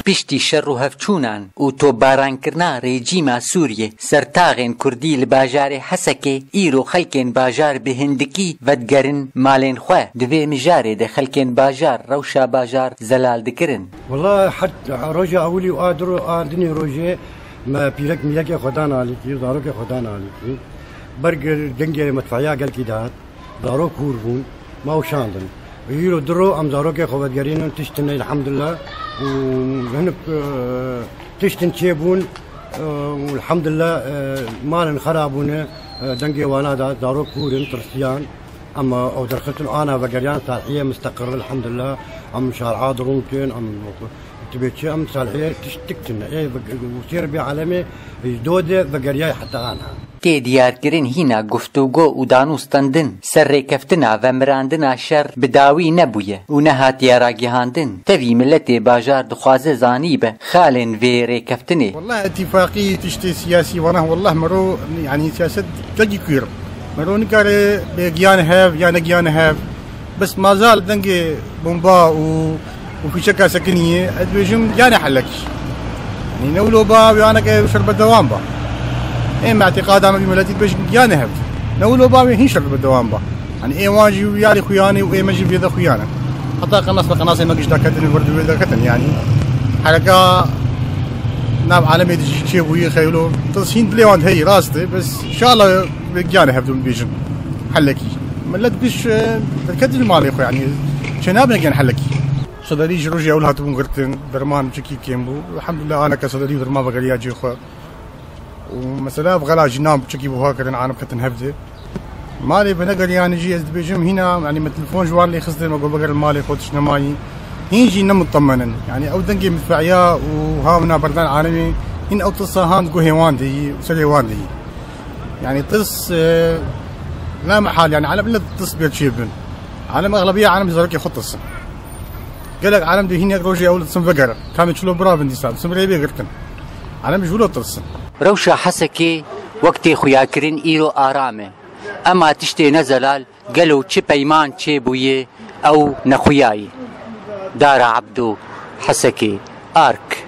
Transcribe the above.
پشتی شەڕ و هەفچوونان و تۆپبارانکردنا ڕێجیما سووریە سەرتاغێن کوردی لە باژارێ حەسەکێ ئیرۆ خەلکێن باژار بە هندکی ڤەدگەرن مالێن خوێ دوێ مژارێ دە خەلکێن باژار ڕەوشا باژار زەلال دکردن. والله حد ڕۆژە ئەولی و ئادرۆ ئاردنی ڕۆژێ پیرەک میلەکێ خۆدان ئالیکی زارۆکێ خۆدان ئالیکی بەرگەر دەنگێ مەدفەعیا گەلکی داهات زارۆ کوور بوون ماو شاندن يرو درو ام زاروك خبرگرين تشتن الحمد لله وهنك تشتن تشيبون والحمد لله مال خرابون دنجي وانا زاروك كورن ترسيان اما او درختن انا بقريان صالحيه مستقر الحمد لله ام شارع درونتين ام تبيتشي ام صالحيه تشتكتن اي وسير بعالمي جدوده بقرياي حتى انا تێ دیارکردن هینا گفتوگۆ و دانوستاندن سەرڕێکەفتنا و مراندنا شەڕ بداوی نەبوویە و نەهاتیە ڕاگەهاندن تەوی ملەتێ باژار دخوازە زانی بە خالێن vê ڕێکەفتنê. والله اتفاقية تشتي سياسي وانا والله مرو يعني سياسة تجي كير مرو نكاري بجيان هاف يعني جيان هاف بس ما زال دنجي بومبا وفي شكا سكنية ادبيجم يعني حلك يعني نولو با وانا كشرب الدوام با اما اعتقاد انا بملتي باش يعني هاف نولو با هي شرب بالدوام با يعني اي واجي ويالي خياني واي ماجي بيدا خيانه حتى قناص ما قش داكتن الورد وداكتن يعني حركه نعم عالمي دي شيء وهي خيلو تصحين بليوان هي راستي بس ان شاء الله بيجانا هبدو بيجن حلكي ملت بيش تكد المالي اخو يعني شنابنا كان حلكي صدري جروجي اولها تبون قرتن درمان تشكي كيمبو الحمد لله انا كصدري درما بقريا جي اخو ومثلا بغلا جنام تشكي بوها كرن عالم كتن هبده مالي بنقر يعني جي از بيجم هنا يعني مثل التليفون جوال اللي خصني ما بقر المالي خوتش نماي هيجي مطمنا يعني او دنجي مدفعيا وهاونا بردان عالمي هن او تصهان تقول هيوان دي وسليوان دي يعني تص لا محال يعني عالم لا تص بيتشيبن عالم اغلبيه عالم زرك يخطص قال لك عالم دي هنا روجي اول تصم فقر كان تشلو برافن دي ساب سمري بي غرتن عالم جولو تص روشا حسكي وقتي خوياكرين ايرو ارامه اما تشتي نزلال قالوا تشي بيمان تشي بويه او نخوياي دار عبدو حسكي آرك.